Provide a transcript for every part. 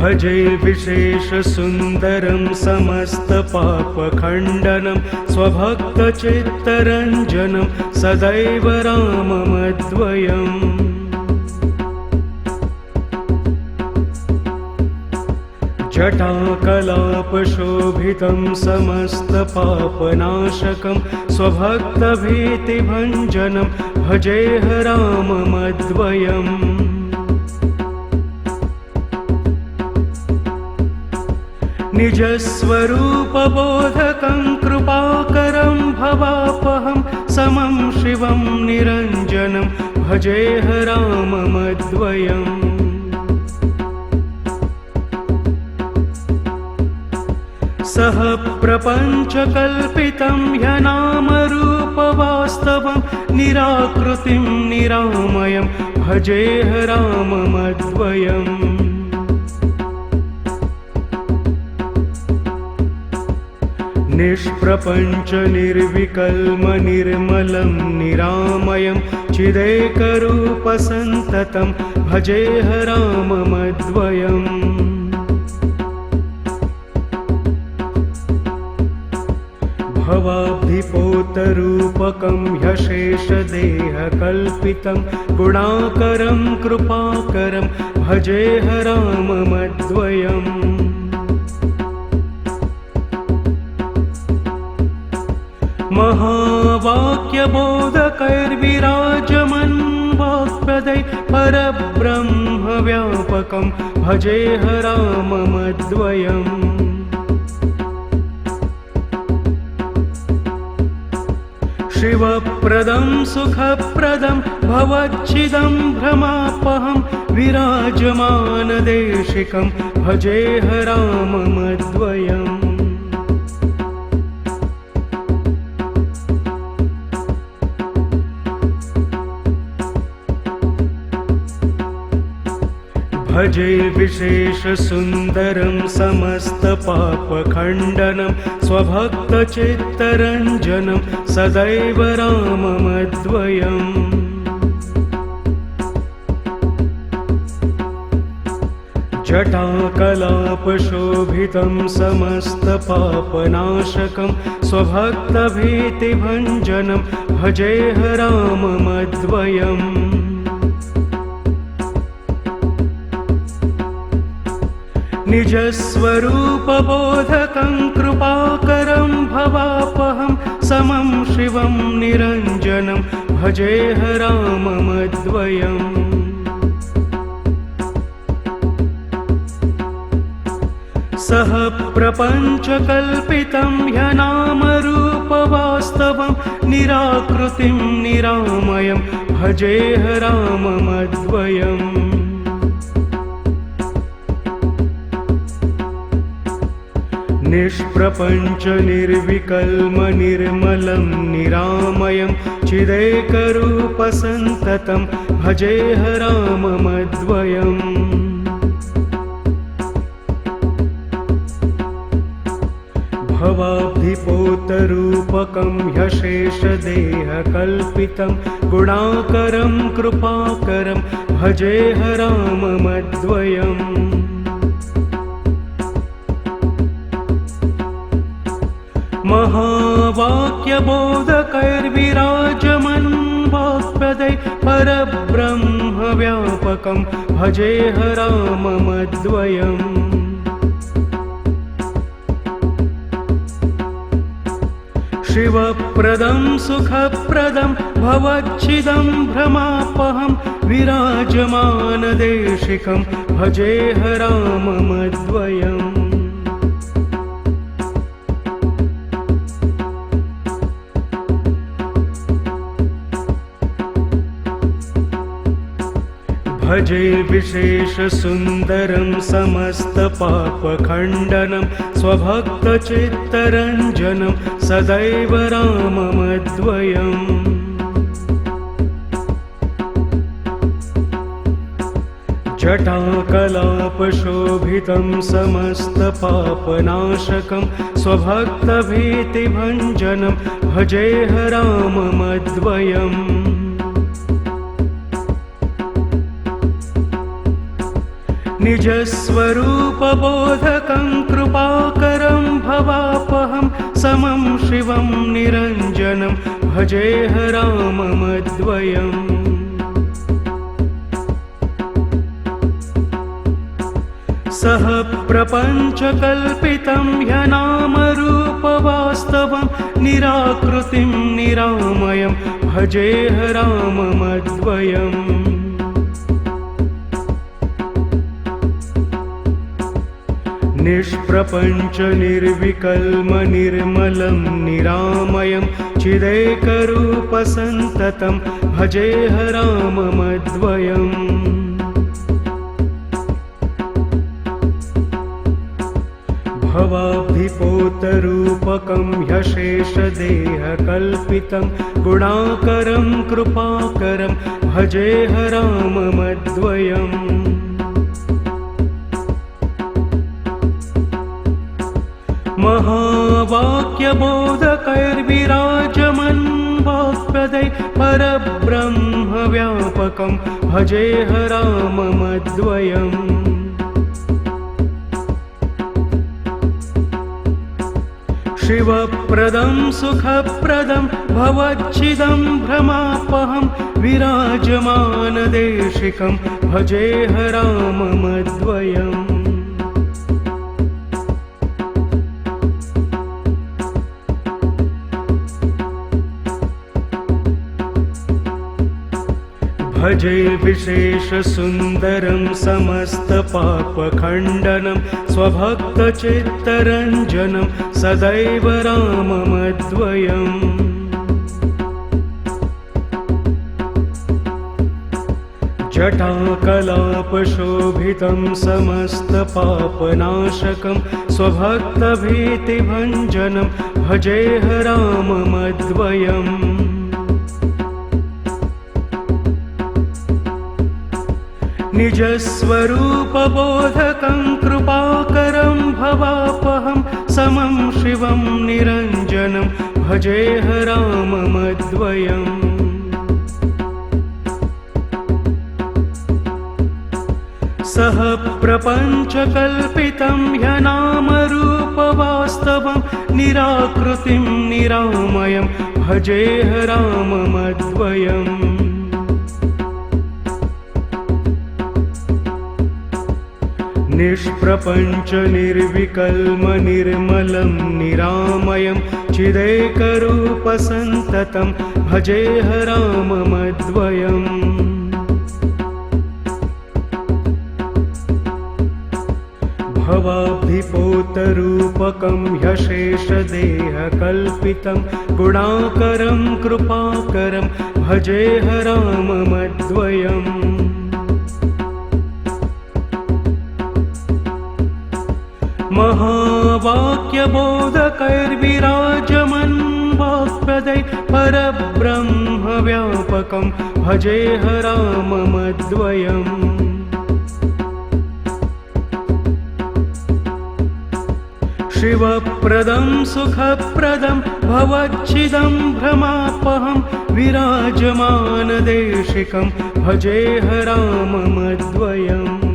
भजे विशेषसुन्दरं समस्तपापखण्डनं स्वभक्तचित्तरञ्जनं सदैव राममद्वयम्। जटाकलापशोभितं समस्तपापनाशकं स्वभक्तभीतिभञ्जनं भजेह राममद्वयम्। निजस्वरूपबोधकं कृपाकरं भवापहं समं शिवं निरञ्जनं भजेह राममद्वयम्। सह प्रपञ्चकल्पितं ह्यनामरूपवास्तवं निराकृतिं निरामयं भजेह राममद्वयम्। निष्प्रपञ्च निर्विकल्म निर्मलं निरामयं चिदेकरूपसन्ततं भजेह राममद्वयम्। भवाब्धिपोतरूपकं ह्यशेषदेहकल्पितं गुणाकरं कृपाकरं भजेह राममद्वयम्। महावाक्यबोधकैर्विराजमन् वाक्पदै परब्रह्मव्यापकं भजेह राममद्वयम्। शिवप्रदं सुखप्रदं भवच्छिदं भ्रमापहं विराजमानदेशिकं भजेह राममद्वयम्। भजे विशेषसुन्दरं समस्तपापखण्डनं स्वभक्तचित्तरञ्जनं सदैव राममद्वयम्। जटाकलापशोभितं समस्तपापनाशकं स्वभक्तभीतिभञ्जनं भजेह राममद्वयम्। निजस्वरूपबोधकं कृपाकरं भवापहं समं शिवं निरञ्जनं भजेह राममद्वयम्। सह प्रपञ्चकल्पितं ह्यनामरूपवास्तवं निराकृतिं निरामयं भजेह राममद्वयम्। निष्प्रपञ्च निर्विकल्म निर्मलं निरामयं चिदेकरूपसन्ततं भजेह राममद्वयम्। भवाब्धिपोतरूपकं ह्यशेषदेहकल्पितं गुणाकरं कृपाकरं भजेह राममद्वयम्। महावाक्यबोधकैर्विराजमन् वाक्पदै परब्रह्मव्यापकं भजेह राममद्वयम्। शिवप्रदं सुखप्रदं भवच्छिदं भ्रमापहं विराजमानदेशिकं भजेह राममद्वयम्। भजे विशेषसुन्दरं समस्तपापखण्डनं स्वभक्तचित्तरञ्जनं सदैव राममद्वयम्। जटाकलापशोभितं समस्तपापनाशकं स्वभक्तभीतिभञ्जनं भजेह राममद्वयम्। निजस्वरूपबोधकं कृपाकरं भवापहं समं शिवं निरञ्जनं भजेह राममद्वयम् सह प्रपञ्चकल्पितं ह्यनामरूपवास्तवं निराकृतिं निरामयं भजेह राममद्वयम् निष्प्रपञ्च निर्विकल्म निर्मलं निरामयं चिदेकरूपसन्ततं भजेह राममद्वयम् भवाब्धिपोतरूपकं ह्यशेषदेहकल्पितं गुणाकरं कृपाकरं भजेह राममद्वयम् महावाक्यबोधकैर्विराजमन् वाक्पदै परब्रह्मव्यापकं भजेह राममद्वयम् शिवप्रदं सुखप्रदं भवच्छिदं भ्रमापहं विराजमानदेशिकं भजेह राममद्वयम् भजे विशेषसुन्दरं समस्तपापखण्डनं स्वभक्तचित्तरञ्जनं सदैव राममद्वयम् जटाकलापशोभितं समस्तपापनाशकं स्वभक्तभीतिभञ्जनं भजेह राममद्वयम् निजस्वरूपबोधकं कृपाकरं भवापहं समं शिवं निरञ्जनं भजेह राममद्वयम् सह प्रपञ्चकल्पितं ह्यनामरूपवास्तवं निराकृतिं निरामयं भजेह राममद्वयम् निष्प्रपञ्च निर्विकल्म निर्मलं निरामयं चिदेकरूपसन्ततं भजेह राममद्वयम् भवाब्धिपोतरूपकं ह्यशेषदेहकल्पितं गुणाकरं कृपाकरं भजेह राममद्वयम् महावाक्यबोधकैर्विराजमन् वाक्पदै परब्रह्मव्यापकं भजेह राममद्वयम् शिवप्रदं सुखप्रदं भवच्छिदं भ्रमापहं विराजमानदेशिकं भजेह राममद्वयम्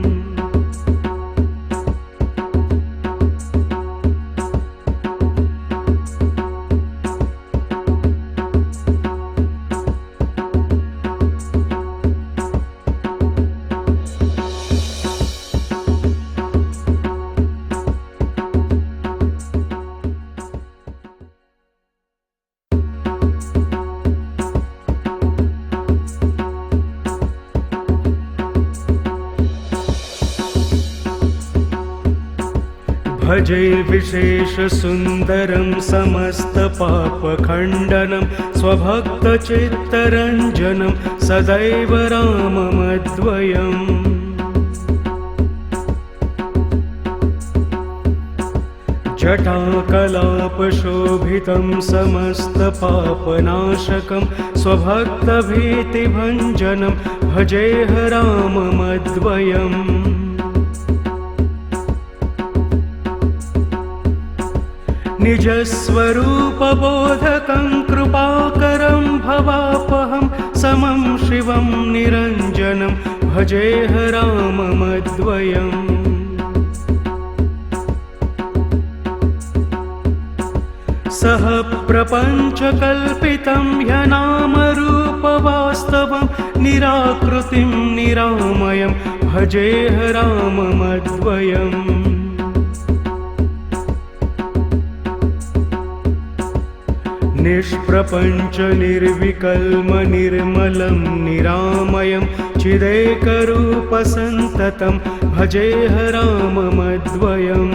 भजे विशेषसुन्दरं समस्तपापखण्डनं स्वभक्तचित्तरञ्जनं सदैव राममद्वयम् जटाकलापशोभितं समस्तपापनाशकं स्वभक्तभीतिभञ्जनं भजेह राममद्वयम् निजस्वरूपबोधकं कृपाकरं भवापहं समं शिवं निरञ्जनं भजेह राममद्वयम् सह प्रपञ्चकल्पितं ह्यनामरूपवास्तवं निराकृतिं निरामयं भजेह राममद्वयम् निष्प्रपञ्च निर्विकल्म निर्मलं निरामयं चिदेकरूपसन्ततं भजेह राममद्वयम्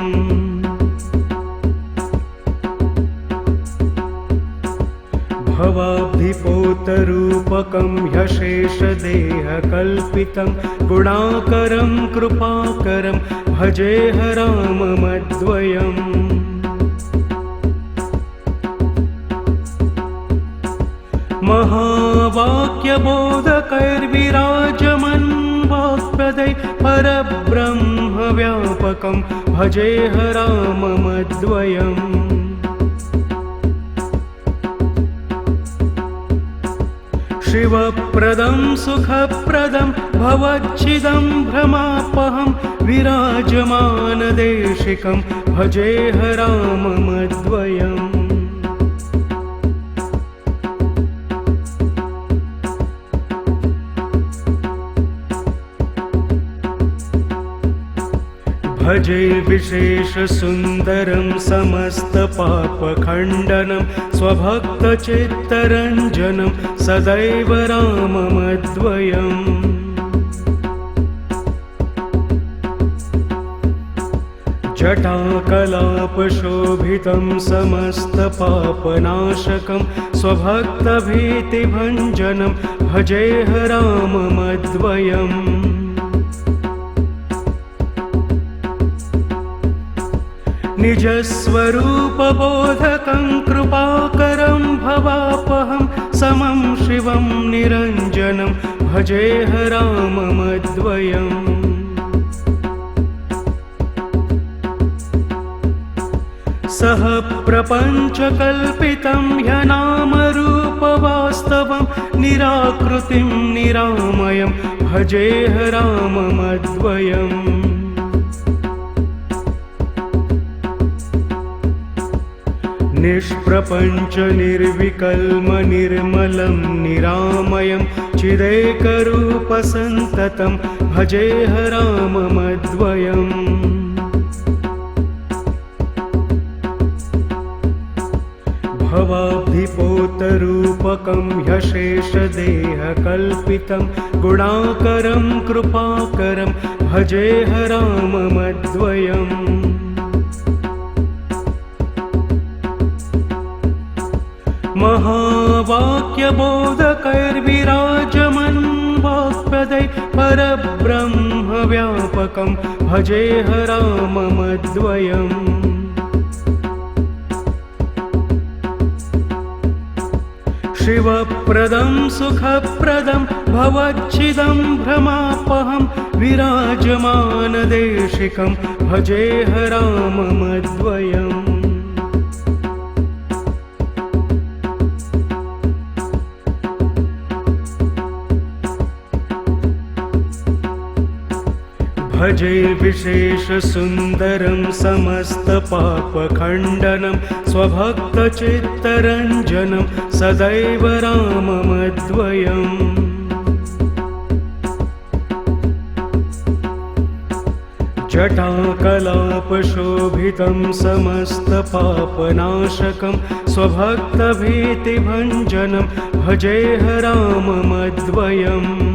भवाब्धिपोतरूपकं ह्यशेषदेहकल्पितं गुणाकरं कृपाकरं भजेह राममद्वयम् महावाक्यबोधकैर्विराजमन् वाक्पदै परब्रह्मव्यापकं भजेह राममद्वयम् शिवप्रदं सुखप्रदं भवच्छिदं भ्रमापहं विराजमानदेशिकं भजेह राममद्वयम् भजे विशेषसुन्दरं समस्तपापखण्डनं स्वभक्तचित्तरञ्जनं सदैव राममद्वयम् जटाकलापशोभितं समस्तपापनाशकं स्वभक्तभीतिभञ्जनं भजेह राममद्वयम् निजस्वरूपबोधकं कृपाकरं भवापहं समं शिवं निरञ्जनं भजेह राममद्वयम् सह प्रपञ्चकल्पितं ह्यनामरूपवास्तवं निराकृतिं निरामयं भजेह राममद्वयम् निष्प्रपञ्च निर्विकल्म निर्मलं निरामयं चिदेकरूपसन्ततं भजेह राममद्वयम् भवाब्धिपोतरूपकं ह्यशेषदेहकल्पितं गुणाकरं कृपाकरं भजेह राममद्वयम् महावाक्यबोधकैर्विराजमन् वाक्पदै परब्रह्मव्यापकं भजेह राममद्वयम् शिवप्रदं सुखप्रदं भवच्छिदं भ्रमापहं विराजमानदेशिकं भजेह राममद्वयम् भजे विशेषसुन्दरं समस्तपापखण्डनं स्वभक्तचित्तरञ्जनं सदैव राममद्वयम् जटाकलापशोभितं समस्तपापनाशकं स्वभक्तभीतिभञ्जनं भजेह राममद्वयम्